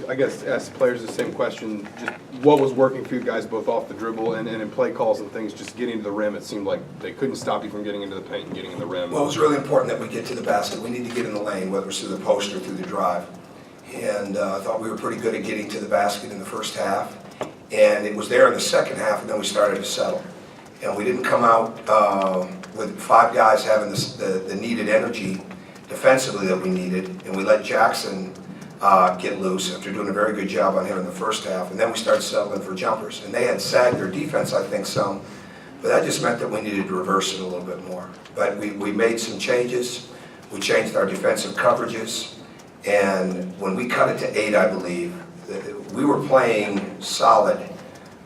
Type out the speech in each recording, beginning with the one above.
I guess, ask players the same question. Just what was working for you guys both off the dribble and in play calls and things, just getting to the rim? It seemed like they couldn't stop you from getting into the paint and getting in the rim. Well, it was really important that we get to the basket. We need to get in the lane, whether it's through the post or through the drive. And I thought we were pretty good at getting to the basket in the first half. And it was there in the second half, and then we started to settle. And we didn't come out with 5 guys having the needed energy defensively that we needed. And we let Jackson get loose after doing a very good job on him in the first half. And then we started settling for jumpers. And they had sagged their defense, I think, some. But that just meant that we needed to reverse it a little bit more. But we made some changes. We changed our defensive coverages. And when we cut it to 8, I believe, we were playing solid,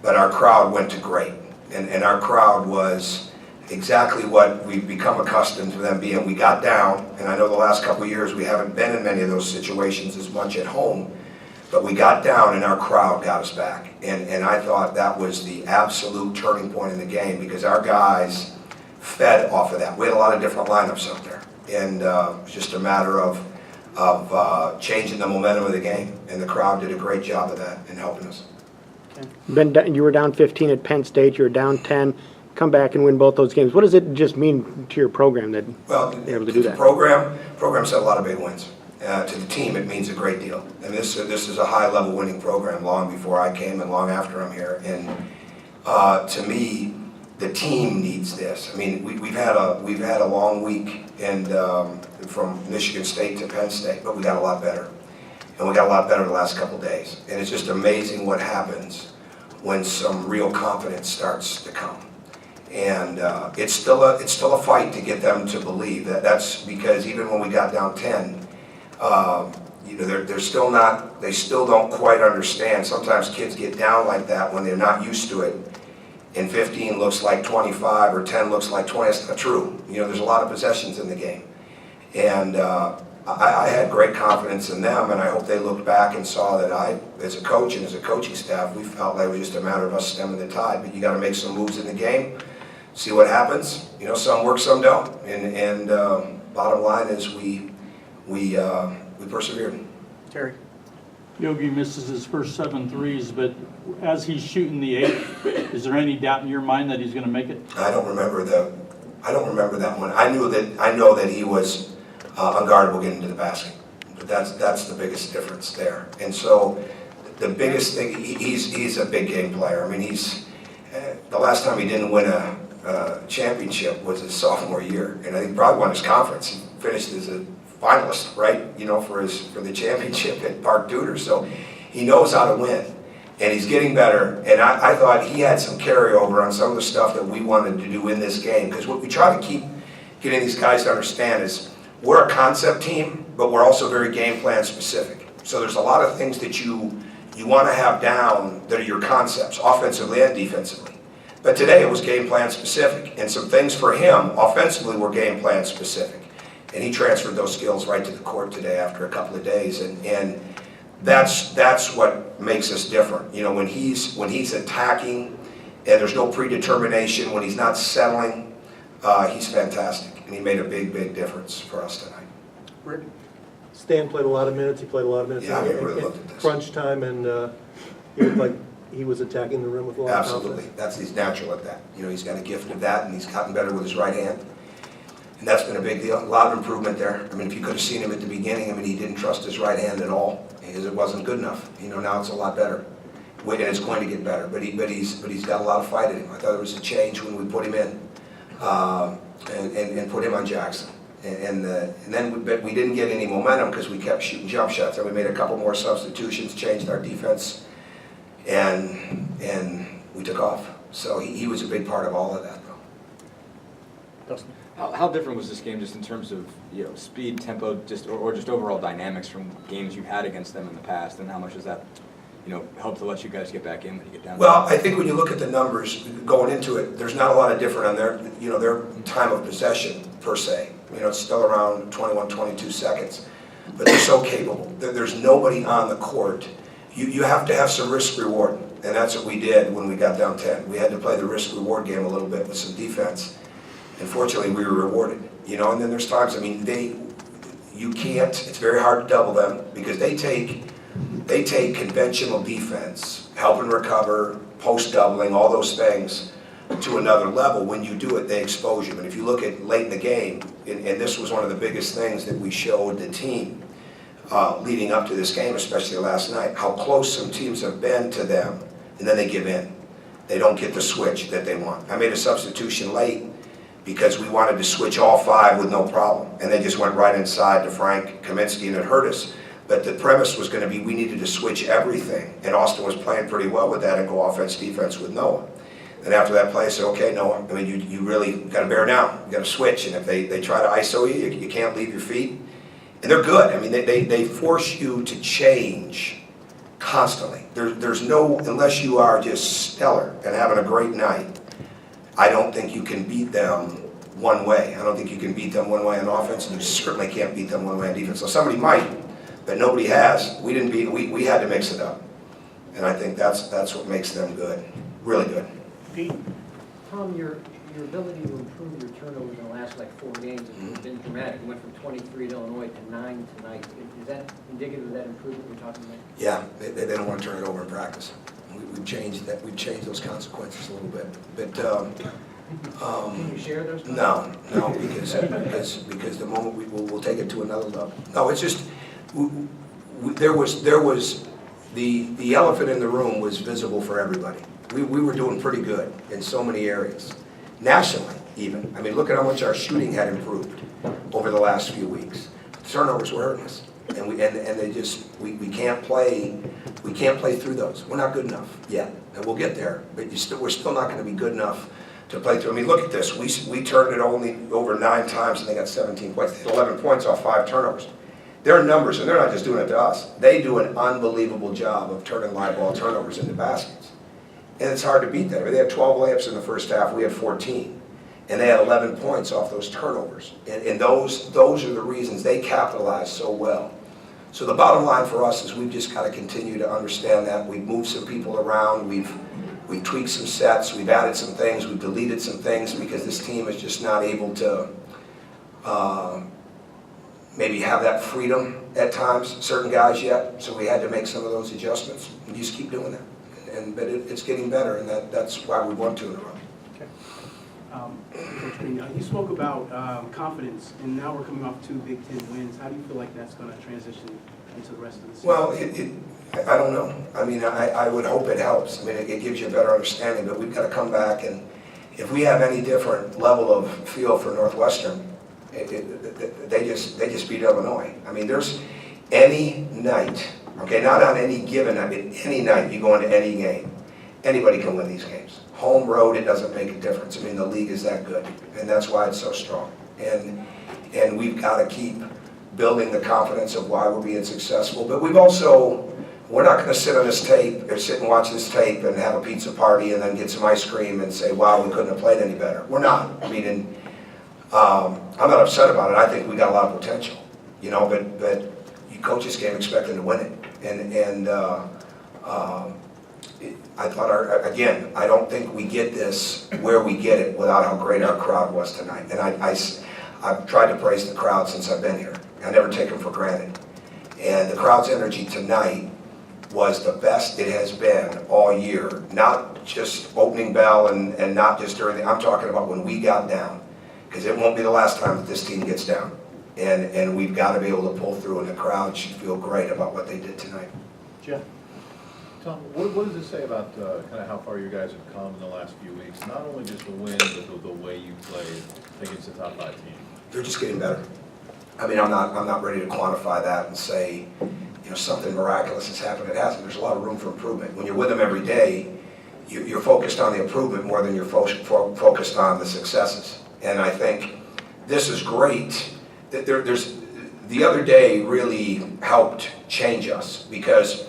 but our crowd went to great. And our crowd was exactly what we've become accustomed to them being. We got down, and I know the last couple of years we haven't been in many of those situations as much at home, but we got down and our crowd got us back. And I thought that was the absolute turning point in the game because our guys fed off of that. We had a lot of different lineups up there, and it was just a matter of changing the momentum of the game, and the crowd did a great job of that in helping us. You were down 15 at Penn State, you were down 10, come back and win both those games. What does it just mean to your program that you're able to do that? Program's had a lot of big wins. To the team, it means a great deal. And this is a high-level winning program long before I came and long after I'm here. And to me, the team needs this. I mean, we've had a long week, and from Michigan State to Penn State, but we got a lot better. And we got a lot better the last couple of days. And it's just amazing what happens when some real confidence starts to come. And it's still a fight to get them to believe that. That's because even when we got down 10, you know, they still don't quite understand. Sometimes kids get down like that when they're not used to it. And 15 looks like 25 or 10 looks like 20. That's not true. You know, there's a lot of possessions in the game. And I had great confidence in them, and I hope they looked back and saw that I, as a coach and as a coaching staff, we felt like it was just a matter of us stemming the tide. But you got to make some moves in the game, see what happens. You know, some work, some don't. And bottom line is we persevered. Terry. Yogi misses his first 7 threes, but as he's shooting the 8, is there any doubt in your mind that he's going to make it? I don't remember that one. I know that he was unguardable getting to the basket. But that's the biggest difference there. And so the biggest thing, he's a big game player. I mean, he's the last time he didn't win a championship was his sophomore year, and I think he probably won his conference. He finished as a finalist, right? You know, for the championship at Park Tudor. So he knows how to win, and he's getting better. And I thought he had some carryover on some of the stuff that we wanted to do in this game, because what we try to keep getting these guys to understand is we're a concept team, but we're also very game plan specific. So there's a lot of things that you want to have down that are your concepts, offensively and defensively. But today it was game plan specific, and some things for him offensively were game plan specific. And he transferred those skills right to the court today after a couple of days, and that's what makes us different. You know, when he's attacking and there's no predetermination, when he's not settling, he's fantastic. And he made a big difference for us tonight. Rick, Stan played a lot of minutes. He played a lot of minutes in crunch time, and he looked like he was attacking the rim with a lot of confidence. Absolutely. He's natural at that. You know, he's got a gift of that, and he's gotten better with his right hand. And that's been a big deal. A lot of improvement there. I mean, if you could have seen him at the beginning, I mean, he didn't trust his right hand at all because it wasn't good enough. You know, now it's a lot better. And it's going to get better. But he's got a lot of fight in him. I thought it was a change when we put him in. And put him on Jackson. And then we didn't get any momentum because we kept shooting jump shots. And we made a couple more substitutions, changed our defense, and we took off. So he was a big part of all of that, though. How different was this game just in terms of, you know, speed, tempo, or just overall dynamics from games you had against them in the past, and how much does that, you know, help to let you guys get back in when you get down? Well, I think when you look at the numbers going into it, there's not a lot of different on their time of possession per se. You know, it's still around 21, 22 seconds, but they're so capable. There's nobody on the court. You have to have some risk reward, and that's what we did when we got down 10. We had to play the risk reward game a little bit with some defense, and fortunately we were rewarded. You know, and then there's times, I mean, you can't. It's very hard to double them because they take they take conventional defense, help and recover, post doubling, all those things to another level. When you do it, they expose you. And if you look at late in the game, and this was one of the biggest things that we showed the team leading up to this game, especially last night, how close some teams have been to them, and then they give in. They don't get the switch that they want. I made a substitution late because we wanted to switch all 5 with no problem, and they just went right inside to Frank Kaminsky, and it hurt us. But the premise was going to be we needed to switch everything, and Austin was playing pretty well with that and go offense, defense with Noah. And after that play, I said, okay, Noah, I mean, you really got to bear down. You got to switch, and if they try to ISO you, you can't leave your feet. And they're good. I mean, they force you to change constantly. There's no, unless you are just stellar and having a great night, I don't think you can beat them one way. I don't think you can beat them one way on offense, and you certainly can't beat them one way on defense. So somebody might, but nobody has. We didn't beat. We had to mix it up, and I think that's what makes them good, really good. Pete? Tom, your ability to improve your turnovers in the last 4 games has been dramatic. You went from 23 at Illinois to 9 tonight. Is that indicative of that improvement you're talking about? Yeah, they don't want to turn it over in practice. We've changed that. We've changed those consequences a little bit. But can you share those? No, because the moment we'll take it to another level. No, it's just there was the elephant in the room was visible for everybody. We were doing pretty good in so many areas, nationally even. I mean, look at how much our shooting had improved over the last few weeks. Turnovers were hurting us, and they just we can't play through those. We're not good enough yet, and we'll get there. But we're still not going to be good enough to play through. I mean, look at this. We turned it only over 9 times, and they got 17 points. They had 11 points off 5 turnovers. Their numbers, and they're not just doing it to us. They do an unbelievable job of turning live ball turnovers into baskets. And it's hard to beat that. I mean, they had 12 layups in the first half. We had 14. And they had 11 points off those turnovers. And those are the reasons they capitalized so well. So the bottom line for us is we've just got to continue to understand that. We've moved some people around. We've tweaked some sets. We've added some things. We've deleted some things because this team is just not able to maybe have that freedom at times, certain guys yet. So we had to make some of those adjustments. And just keep doing that. But it's getting better, and that's why we won 2 in a row. Coach Crean, you spoke about confidence, and now we're coming off 2 Big Ten wins. How do you feel like that's going to transition into the rest of the season? Well, I don't know. I mean, I would hope it helps. I mean, it gives you a better understanding, but we've got to come back, and if we have any different level of feel for Northwestern, they just beat Illinois. I mean, there's any night, okay, not on any given night, but any night you go into any game, anybody can win these games. Home, road, it doesn't make a difference. I mean, the league is that good, and that's why it's so strong. And we've got to keep building the confidence of why we're being successful. But we're not going to sit on this tape or sit and watch this tape and have a pizza party and then get some ice cream and say, wow, we couldn't have played any better. We're not. I mean, I'm not upset about it. I think we got a lot of potential, but you coach this game expecting to win it. And I thought, again, I don't think we get this where we get it without how great our crowd was tonight. And I've tried to praise the crowd since I've been here. I never take them for granted. And the crowd's energy tonight was the best it has been all year. Not just opening bell and not just during I'm talking about when we got down. Because it won't be the last time that this team gets down. And we've got to be able to pull through, and the crowd should feel great about what they did tonight. Jeff? Tom, what does it say about kind of how far you guys have come in the last few weeks? Not only just the win, but the way you played against the top 5 team. They're just getting better. I mean, I'm not ready to quantify that and say, something miraculous has happened. It hasn't. There's a lot of room for improvement. When you're with them every day, you're focused on the improvement more than you're focused on the successes. And I think this is great. There's the other day really helped change us because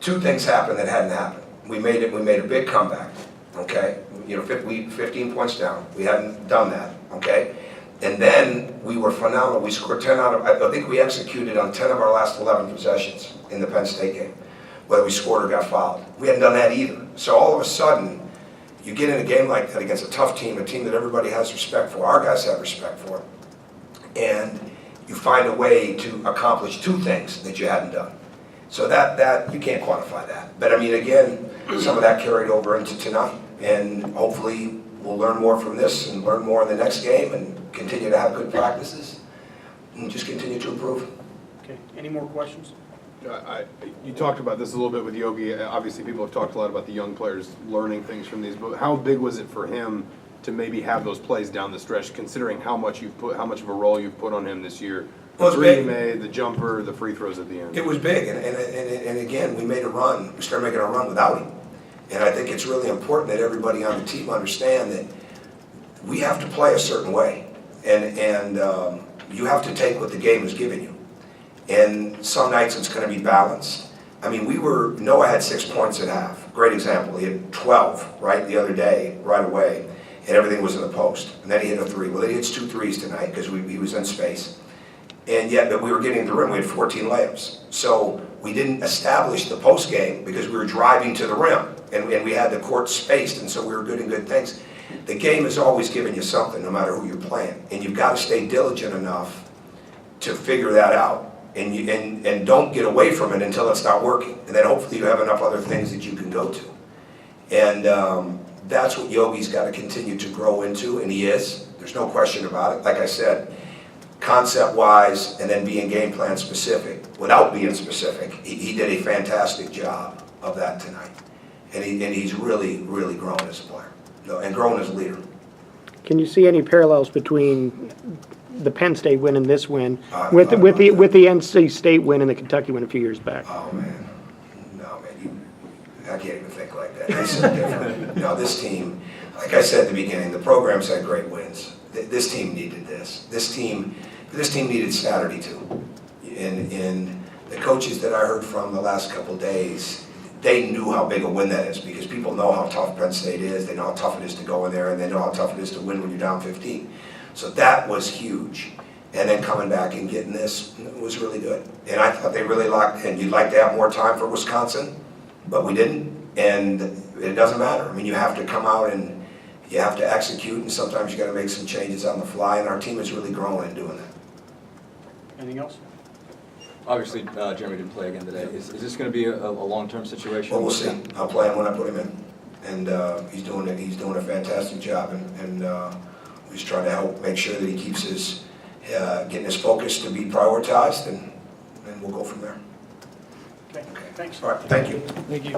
2 things happened that hadn't happened. We made a big comeback, okay? 15 points down. We hadn't done that, okay? And then we were phenomenal. We scored 10 out of, I think we executed on 10 of our last 11 possessions in the Penn State game, whether we scored or got fouled. We hadn't done that either. So all of a sudden, you get in a game like that against a tough team, a team that everybody has respect for, our guys have respect for, and you find a way to accomplish 2 things that you hadn't done. So that, you can't quantify that. But I mean, again, some of that carried over into tonight. And hopefully we'll learn more from this and learn more in the next game and continue to have good practices and just continue to improve. Okay, any more questions? You talked about this a little bit with Yogi. Obviously, people have talked a lot about the young players learning things from these, but how big was it for him to maybe have those plays down the stretch, considering how much of a role you've put on him this year? The three he made, the jumper, the free throws at the end. It was big, and again, we made a run. We started making a run without him. And I think it's really important that everybody on the team understand that we have to play a certain way, and you have to take what the game is giving you. And some nights it's going to be balanced. I mean, Noah had 6 points at half. Great example. He had 12, right, the other day, right away, and everything was in the post. And then he hit a 3. Well, he hits 2 threes tonight because he was in space. And yet, but we were getting to the rim. We had 14 layups. So we didn't establish the post game because we were driving to the rim, and we had the court spaced, and so we were doing good things. The game is always giving you something, no matter who you're playing, and you've got to stay diligent enough to figure that out. And don't get away from it until it's not working. And then hopefully you have enough other things that you can go to. And that's what Yogi's got to continue to grow into, and he is. There's no question about it. Like I said, concept-wise and then being game plan specific. Without being specific, he did a fantastic job of that tonight. And he's really, really grown as a player and grown as a leader. Can you see any parallels between the Penn State win and this win with the NC State win and the Kentucky win a few years back? Oh, man. No, man. I can't even think like that. It's so different. No, this team, like I said at the beginning, the program's had great wins. This team needed this. This team needed Saturday too. And the coaches that I heard from the last couple of days, they knew how big a win that is because people know how tough Penn State is. They know how tough it is to go in there, and they know how tough it is to win when you're down 15. So that was huge. And then coming back and getting this was really good. And I thought they really locked in. You'd like to have more time for Wisconsin, but we didn't. And it doesn't matter. I mean, you have to come out and you have to execute, and sometimes you got to make some changes on the fly, and our team is really growing in doing that. Anything else? Obviously, Jeremy didn't play again today. Is this going to be a long-term situation? Well, we'll see. I'll play him when I put him in. And he's doing a fantastic job, and we just trying to help make sure that he keeps his, getting his focus to be prioritized, and we'll go from there. Okay, thanks. All right, thank you. Thank you.